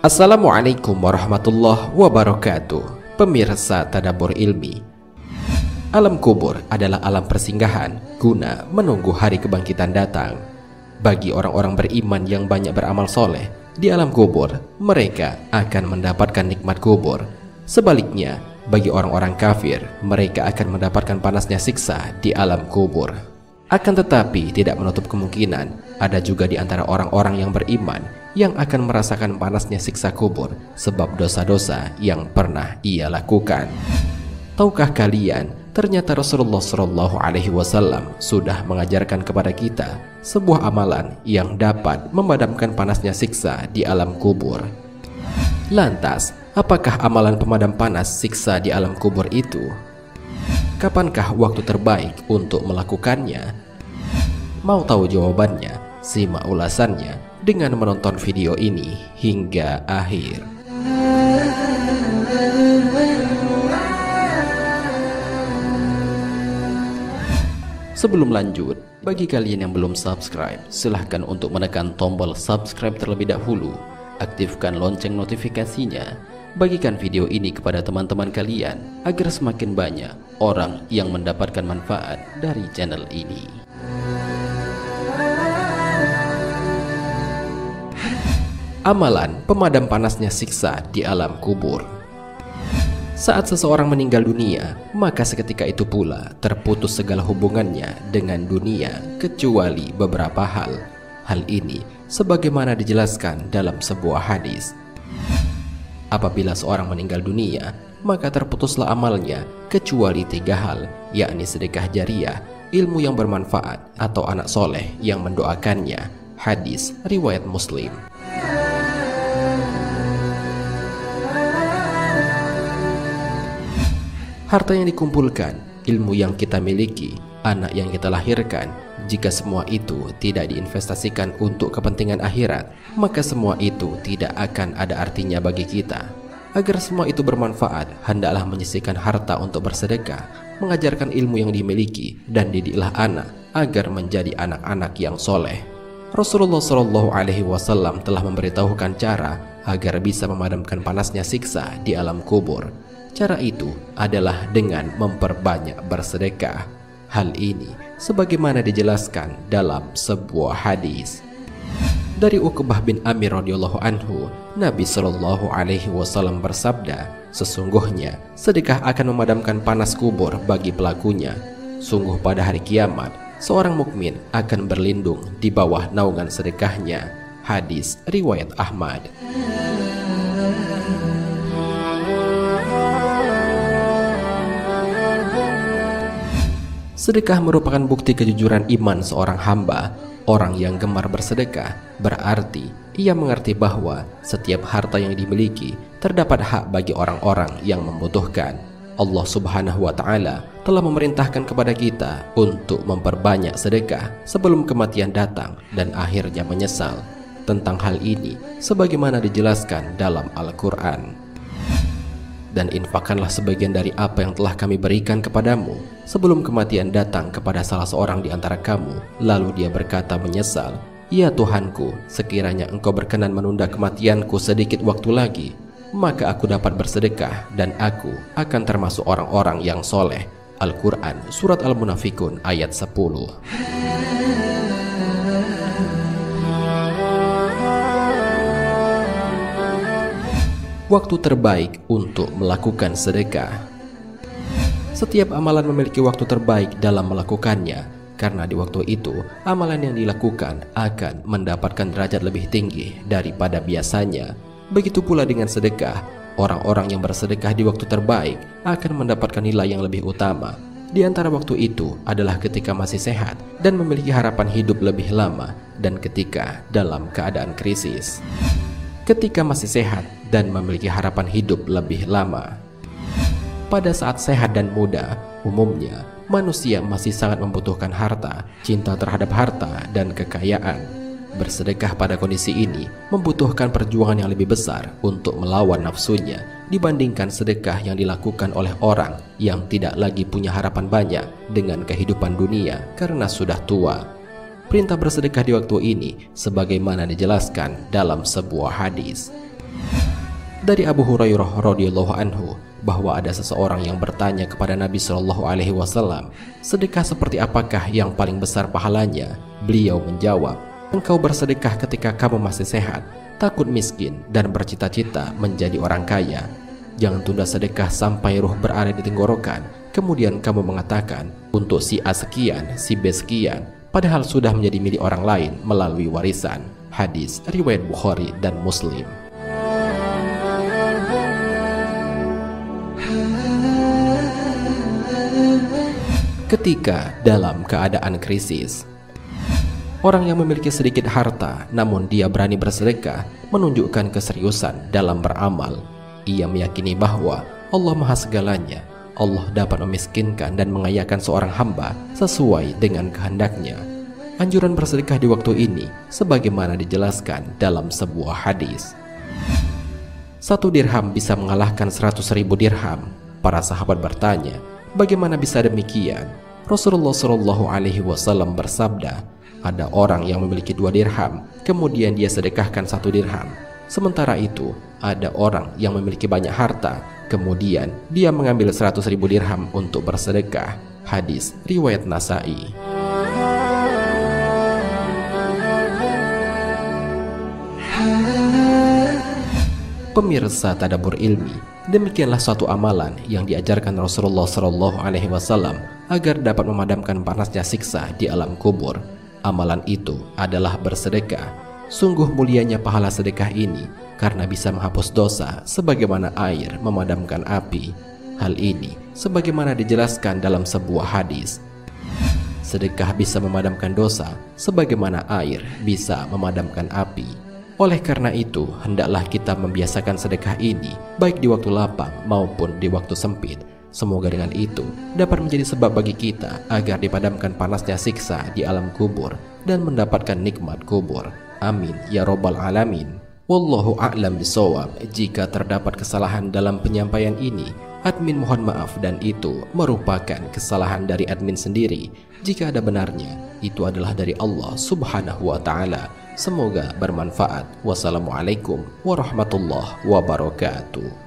Assalamualaikum warahmatullahi wabarakatuh. Pemirsa Tadabbur Ilmi, alam kubur adalah alam persinggahan guna menunggu hari kebangkitan datang. Bagi orang-orang beriman yang banyak beramal soleh, di alam kubur mereka akan mendapatkan nikmat kubur. Sebaliknya, bagi orang-orang kafir, mereka akan mendapatkan panasnya siksa di alam kubur. Akan tetapi tidak menutup kemungkinan ada juga di antara orang-orang yang beriman yang akan merasakan panasnya siksa kubur sebab dosa-dosa yang pernah ia lakukan. Tahukah kalian, ternyata Rasulullah SAW sudah mengajarkan kepada kita sebuah amalan yang dapat memadamkan panasnya siksa di alam kubur. Lantas, apakah amalan pemadam panas siksa di alam kubur itu? Kapankah waktu terbaik untuk melakukannya? Mau tahu jawabannya? Simak ulasannya dengan menonton video ini hingga akhir. Sebelum lanjut, bagi kalian yang belum subscribe, silahkan untuk menekan tombol subscribe terlebih dahulu. Aktifkan lonceng notifikasinya. Bagikan video ini kepada teman-teman kalian agar semakin banyak orang yang mendapatkan manfaat dari channel ini. Amalan pemadam panasnya siksa di alam kubur. Saat seseorang meninggal dunia, maka seketika itu pula terputus segala hubungannya dengan dunia kecuali beberapa hal. Hal ini sebagaimana dijelaskan dalam sebuah hadis. Apabila seorang meninggal dunia, maka terputuslah amalnya kecuali 3 hal, yakni sedekah jariah, ilmu yang bermanfaat, atau anak soleh yang mendoakannya. Hadis riwayat Muslim. Harta yang dikumpulkan, ilmu yang kita miliki, anak yang kita lahirkan, jika semua itu tidak diinvestasikan untuk kepentingan akhirat, maka semua itu tidak akan ada artinya bagi kita. Agar semua itu bermanfaat, hendaklah menyisihkan harta untuk bersedekah, mengajarkan ilmu yang dimiliki, dan didiklah anak agar menjadi anak-anak yang soleh. Rasulullah SAW telah memberitahukan cara agar bisa memadamkan panasnya siksa di alam kubur. Cara itu adalah dengan memperbanyak bersedekah. Hal ini sebagaimana dijelaskan dalam sebuah hadis. Dari Uqbah bin Amir radhiyallahu anhu, Nabi SAW bersabda, sesungguhnya sedekah akan memadamkan panas kubur bagi pelakunya. Sungguh pada hari kiamat, seorang mukmin akan berlindung di bawah naungan sedekahnya. Hadis riwayat Ahmad. Sedekah merupakan bukti kejujuran iman seorang hamba. Orang yang gemar bersedekah berarti ia mengerti bahwa setiap harta yang dimiliki terdapat hak bagi orang-orang yang membutuhkan. Allah Subhanahu wa Ta'ala telah memerintahkan kepada kita untuk memperbanyak sedekah sebelum kematian datang dan akhirnya menyesal. Tentang hal ini sebagaimana dijelaskan dalam Al-Quran. Dan infakkanlah sebagian dari apa yang telah kami berikan kepadamu sebelum kematian datang kepada salah seorang di antara kamu, lalu dia berkata menyesal, ya Tuhanku, sekiranya engkau berkenan menunda kematianku sedikit waktu lagi, maka aku dapat bersedekah dan aku akan termasuk orang-orang yang soleh. Al-Quran Surat Al-Munafikun ayat 10. Waktu terbaik untuk melakukan sedekah. Setiap amalan memiliki waktu terbaik dalam melakukannya, karena di waktu itu amalan yang dilakukan akan mendapatkan derajat lebih tinggi daripada biasanya. Begitu pula dengan sedekah, orang-orang yang bersedekah di waktu terbaik akan mendapatkan nilai yang lebih utama. Di antara waktu itu adalah ketika masih sehat dan memiliki harapan hidup lebih lama, dan ketika dalam keadaan krisis. Ketika masih sehat dan memiliki harapan hidup lebih lama. Pada saat sehat dan muda, umumnya manusia masih sangat membutuhkan harta, cinta terhadap harta dan kekayaan. Bersedekah pada kondisi ini membutuhkan perjuangan yang lebih besar untuk melawan nafsunya dibandingkan sedekah yang dilakukan oleh orang yang tidak lagi punya harapan banyak dengan kehidupan dunia karena sudah tua. perintah bersedekah di waktu ini sebagaimana dijelaskan dalam sebuah hadis. Dari Abu Hurairah radhiyallahu anhu bahwa ada seseorang yang bertanya kepada Nabi Shallallahu alaihi wasallam, sedekah seperti apakah yang paling besar pahalanya? Beliau menjawab, engkau bersedekah ketika kamu masih sehat, takut miskin dan bercita-cita menjadi orang kaya. Jangan tunda sedekah sampai ruh berada di tenggorokan, kemudian kamu mengatakan untuk si A sekian, si B sekian, padahal sudah menjadi milik orang lain melalui warisan. Hadis riwayat Bukhari dan Muslim. Ketika dalam keadaan krisis, orang yang memiliki sedikit harta namun dia berani bersedekah menunjukkan keseriusan dalam beramal. Ia meyakini bahwa Allah Maha Segalanya. Allah dapat memiskinkan dan mengayakan seorang hamba sesuai dengan kehendaknya. Anjuran bersedekah di waktu ini sebagaimana dijelaskan dalam sebuah hadis. 1 dirham bisa mengalahkan 100.000 dirham. Para sahabat bertanya, bagaimana bisa demikian? Rasulullah Shallallahu alaihi wasallam bersabda, ada orang yang memiliki 2 dirham, kemudian dia sedekahkan 1 dirham. Sementara itu, ada orang yang memiliki banyak harta, kemudian dia mengambil 100.000 dirham untuk bersedekah. Hadis riwayat Nasa'i. Pemirsa Tadabbur Ilmi, demikianlah suatu amalan yang diajarkan Rasulullah Shallallahu alaihi wasallam agar dapat memadamkan panasnya siksa di alam kubur. Amalan itu adalah bersedekah. Sungguh mulianya pahala sedekah ini karena bisa menghapus dosa sebagaimana air memadamkan api. Hal ini sebagaimana dijelaskan dalam sebuah hadis. Sedekah bisa memadamkan dosa sebagaimana air bisa memadamkan api. Oleh karena itu, hendaklah kita membiasakan sedekah ini baik di waktu lapang maupun di waktu sempit. Semoga dengan itu dapat menjadi sebab bagi kita agar dipadamkan panasnya siksa di alam kubur dan mendapatkan nikmat kubur. Amin ya robbal alamin. Wallahu a'lam bishawab. Jika terdapat kesalahan dalam penyampaian ini, admin mohon maaf dan itu merupakan kesalahan dari admin sendiri. Jika ada benarnya, itu adalah dari Allah Subhanahu wa ta'ala. Semoga bermanfaat. Wassalamualaikum warahmatullahi wabarakatuh.